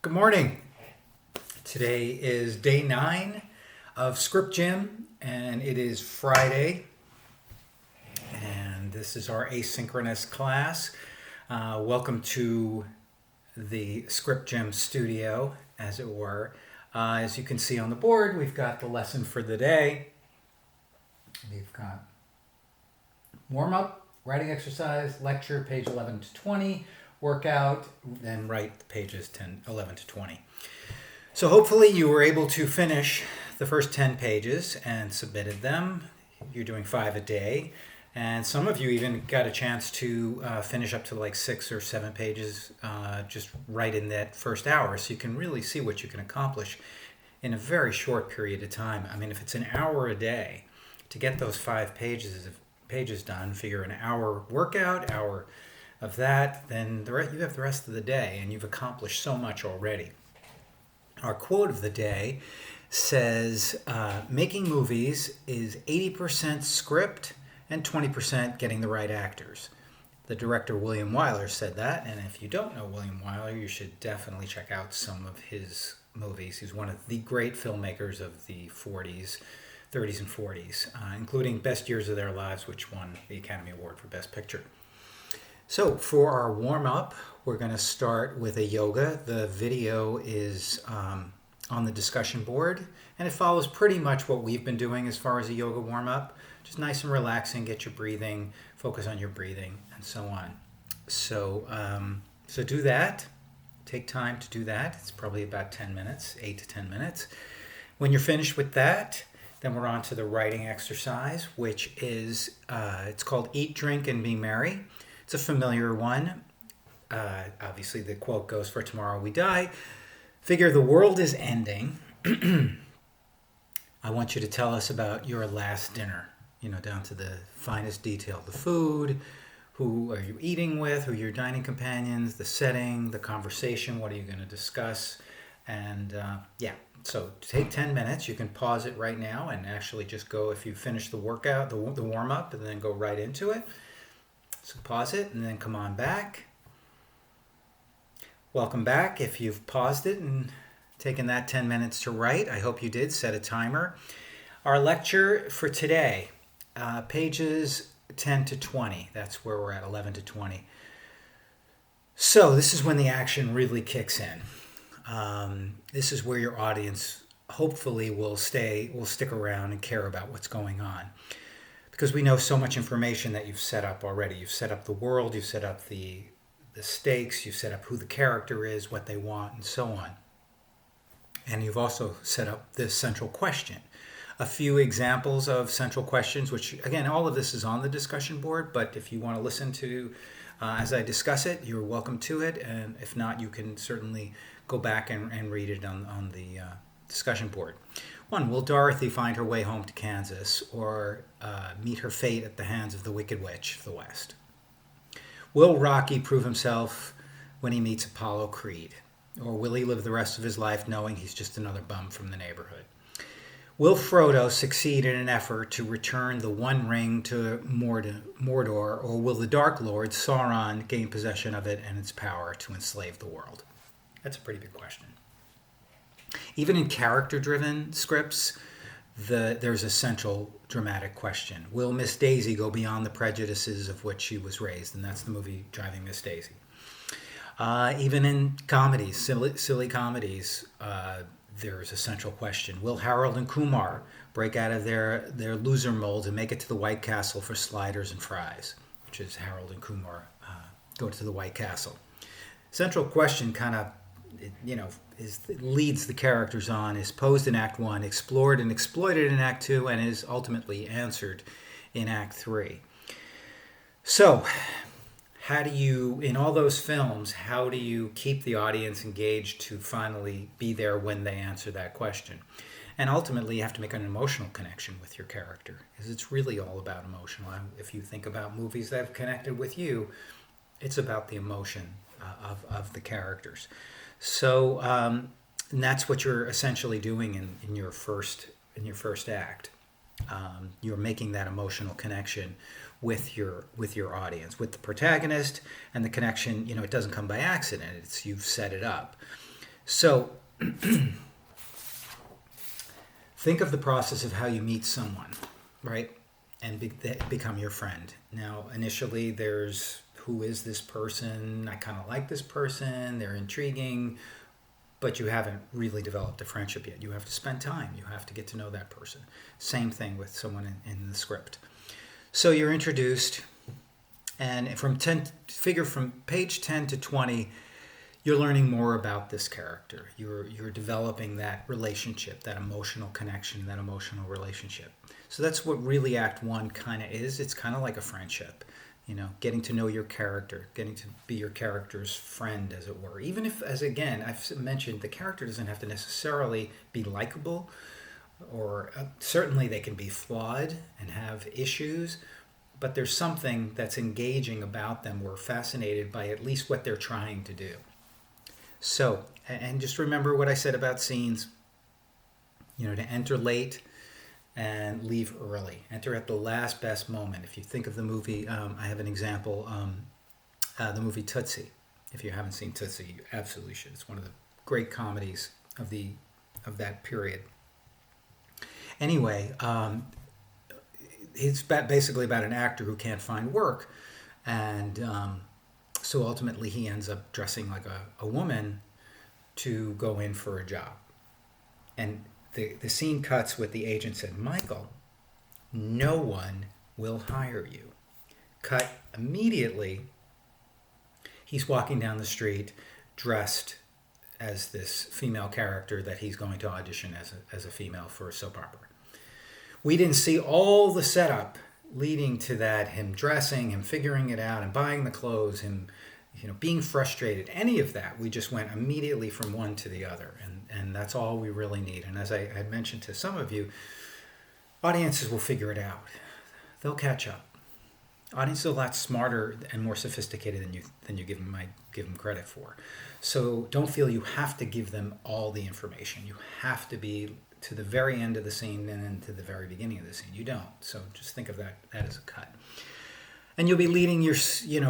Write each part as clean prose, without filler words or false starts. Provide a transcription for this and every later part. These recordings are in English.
Good morning. Today is day 9 of ScriptGym, and it is Friday. And this is our asynchronous class. Welcome to the ScriptGym studio, as it were. As you can see on the board, we've got the lesson for the day. We've got warm-up, writing exercise, lecture, page 11 to 20, workout, then write pages 11 to 20. So hopefully you were able to finish the first 10 pages and submitted them. You're doing 5 a day. And some of you even got a chance to finish up to like 6 or 7 pages just right in that first hour. So you can really see what you can accomplish in a very short period of time. I mean, if it's an hour a day to get those 5 pages done, figure an hour workout, hour of that, then you have the rest of the day, and you've accomplished so much already. Our quote of the day says, making movies is 80% script and 20% getting the right actors. The director William Wyler said that, and if you don't know William Wyler, you should definitely check out some of his movies. He's one of the great filmmakers of the 30s and 40s, including Best Years of Their Lives, which won the Academy Award for Best Picture. So for our warm-up, we're going to start with a yoga. The video is on the discussion board, and it follows pretty much what we've been doing as far as a yoga warm-up. Just nice and relaxing, get your breathing, focus on your breathing, and so on. So do that. Take time to do that. It's probably about 10 minutes, 8 to 10 minutes. When you're finished with that, then we're on to the writing exercise, which is, it's called Eat, Drink, and Be Merry. It's a familiar one. Obviously, the quote goes, "For tomorrow we die." Figure the world is ending. I want you to tell us about your last dinner, down to the finest detail. The food, who are you eating with, who are your dining companions, the setting, the conversation, what are you going to discuss? And so take 10 minutes. You can pause it right now and actually just go, if you finish the workout, the warm-up, and then go right into it. So pause it and then come on back. Welcome back. If you've paused it and taken that 10 minutes to write, I hope you did. Set a timer. Our lecture for today, pages 10 to 20. That's where we're at, 11 to 20. So this is when the action really kicks in. This is where your audience hopefully will stick around and care about what's going on. Because we know so much information that you've set up already. You've set up the world, you've set up the stakes, you've set up who the character is, what they want, and so on. And you've also set up this central question. A few examples of central questions, which, again, all of this is on the discussion board, but if you want to listen to as I discuss it, you're welcome to it. And if not, you can certainly go back and read it on the discussion board. 1, will Dorothy find her way home to Kansas or meet her fate at the hands of the Wicked Witch of the West? Will Rocky prove himself when he meets Apollo Creed? Or will he live the rest of his life knowing he's just another bum from the neighborhood? Will Frodo succeed in an effort to return the One Ring to Mordor, or will the Dark Lord, Sauron, gain possession of it and its power to enslave the world? That's a pretty big question. Even in character-driven scripts, there's a central dramatic question. Will Miss Daisy go beyond the prejudices of which she was raised? And that's the movie Driving Miss Daisy. Even in comedies, silly comedies, there's a central question. Will Harold and Kumar break out of their loser mold and make it to the White Castle for sliders and fries? Which is Harold and Kumar go to the White Castle. Central question kind of, leads the characters on, is posed in Act 1, explored and exploited in Act 2, and is ultimately answered in Act 3. So, in all those films, how do you keep the audience engaged to finally be there when they answer that question? And ultimately, you have to make an emotional connection with your character, because it's really all about emotional. If you think about movies that have connected with you, it's about the emotion of the characters. So, and that's what you're essentially doing in your first act. You're making that emotional connection with your audience, with the protagonist, and the connection. It doesn't come by accident. You've set it up. So think of the process of how you meet someone, right? And they become your friend. Now, initially, there's who is this person? I kind of like this person. They're intriguing, but you haven't really developed a friendship yet. You have to spend time. You have to get to know that person. Same thing with someone in the script. So you're introduced, and from page 10 to 20, you're learning more about this character. You're developing that relationship, that emotional connection, that emotional relationship. So that's what really Act 1 kind of is. It's kind of like a friendship, getting to know your character, getting to be your character's friend, as it were. Even if, as again, I've mentioned, the character doesn't have to necessarily be likable, or certainly they can be flawed and have issues, but there's something that's engaging about them. We're fascinated by at least what they're trying to do. So, and just remember what I said about scenes, to enter late and leave early. Enter at the last best moment. If you think of the movie, I have an example, the movie Tootsie. If you haven't seen Tootsie, you absolutely should. It's one of the great comedies of that period. Anyway, it's basically about an actor who can't find work, and so ultimately he ends up dressing like a woman to go in for a job. And the scene cuts with the agent said, "Michael, no one will hire you." Cut immediately. He's walking down the street dressed as this female character that he's going to audition as a female for a soap opera. We didn't see all the setup leading to that, him dressing, him figuring it out, and buying the clothes, him being frustrated, any of that. We just went immediately from one to the other, and that's all we really need. And as I had mentioned to some of you, audiences will figure it out. They'll catch up. Audiences are a lot smarter and more sophisticated than you might give them credit for. So don't feel you have to give them all the information. You have to be to the very end of the scene and then to the very beginning of the scene. You don't. So just think of that as a cut. And you'll be leading your,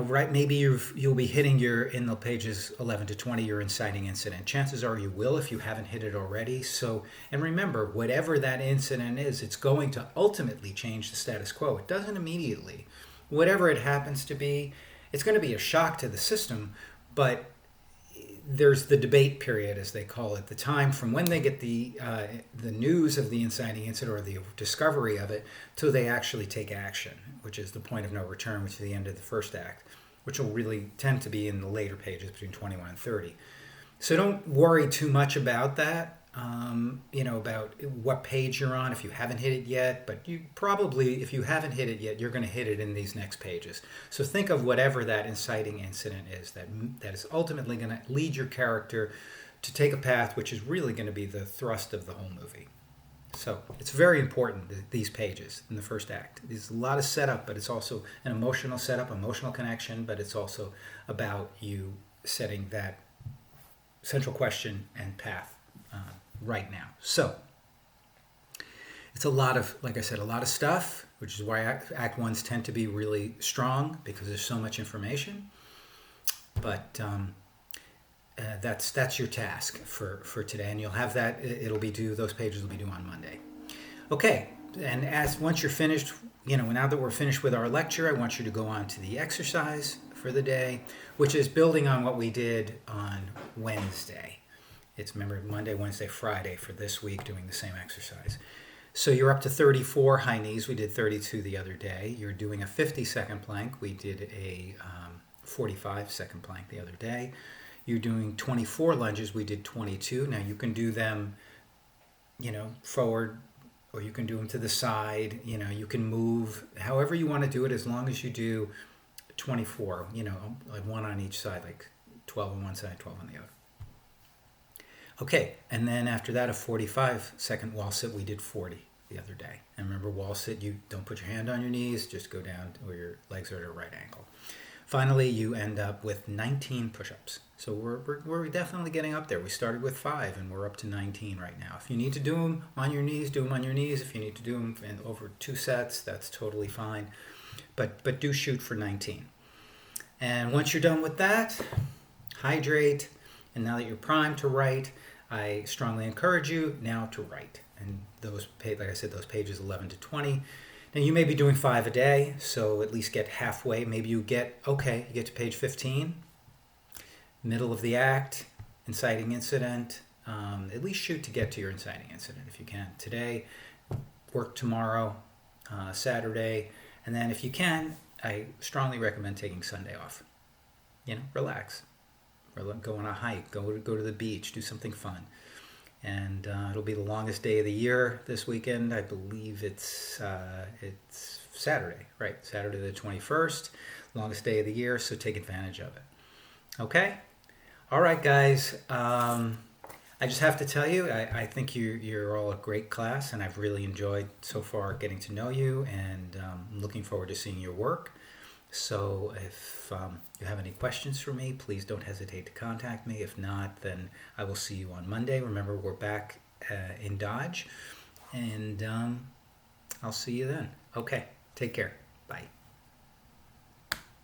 right, maybe you'll be hitting in the pages 11 to 20, your inciting incident. Chances are you will if you haven't hit it already. So, and remember, whatever that incident is, it's going to ultimately change the status quo. It doesn't immediately. Whatever it happens to be, it's going to be a shock to the system, but there's the debate period, as they call it, the time from when they get the news of the inciting incident or the discovery of it till they actually take action, which is the point of no return, which is the end of the first act, which will really tend to be in the later pages between 21 and 30. So don't worry too much about that, about what page you're on if you haven't hit it yet, but you probably, if you haven't hit it yet, you're going to hit it in these next pages. So think of whatever that inciting incident is that is ultimately going to lead your character to take a path which is really going to be the thrust of the whole movie. So it's very important, these pages in the first act. There's a lot of setup, but it's also an emotional setup, emotional connection, but it's also about you setting that central question and path right now. So it's a lot of, like I said, a lot of stuff, which is why Act 1s tend to be really strong, because there's so much information. But that's your task for today, and you'll have that. Those pages will be due on Monday. Okay, and once you're finished, now that we're finished with our lecture, I want you to go on to the exercise for the day, which is building on what we did on Wednesday. It's, remember, Monday, Wednesday, Friday for this week, doing the same exercise. So you're up to 34 high knees. We did 32 the other day. You're doing a 50-second plank. We did a 45-second plank the other day. You're doing 24 lunges. We did 22. Now you can do them, forward, or you can do them to the side. You can move however you want to do it, as long as you do 24, like one on each side, like 12 on one side, 12 on the other. Okay, and then after that, a 45-second wall sit. We did 40 the other day. And remember, wall sit, you don't put your hand on your knees, just go down where your legs are at a right angle. Finally, you end up with 19 push-ups. So we're definitely getting up there. We started with 5, and we're up to 19 right now. If you need to do them on your knees, do them on your knees. If you need to do them over 2 sets, that's totally fine. But do shoot for 19. And once you're done with that, hydrate. And now that you're primed to write, I strongly encourage you now to write. And like I said, those pages 11 to 20. Now you may be doing 5 a day, so at least get halfway. Maybe you get to page 15, middle of the act, inciting incident. At least shoot to get to your inciting incident if you can. Today, work tomorrow, Saturday, and then if you can, I strongly recommend taking Sunday off. Relax. Go on a hike, go to the beach, do something fun. And it'll be the longest day of the year this weekend. I believe it's Saturday, right? Saturday the 21st, longest day of the year, so take advantage of it. Okay? All right, guys. I just have to tell you, I think you're all a great class, and I've really enjoyed so far getting to know you, and I'm looking forward to seeing your work. So if you have any questions for me, please don't hesitate to contact me. If not, then I will see you on Monday. Remember, we're back in Dodge, and I'll see you then. Okay, take care. Bye.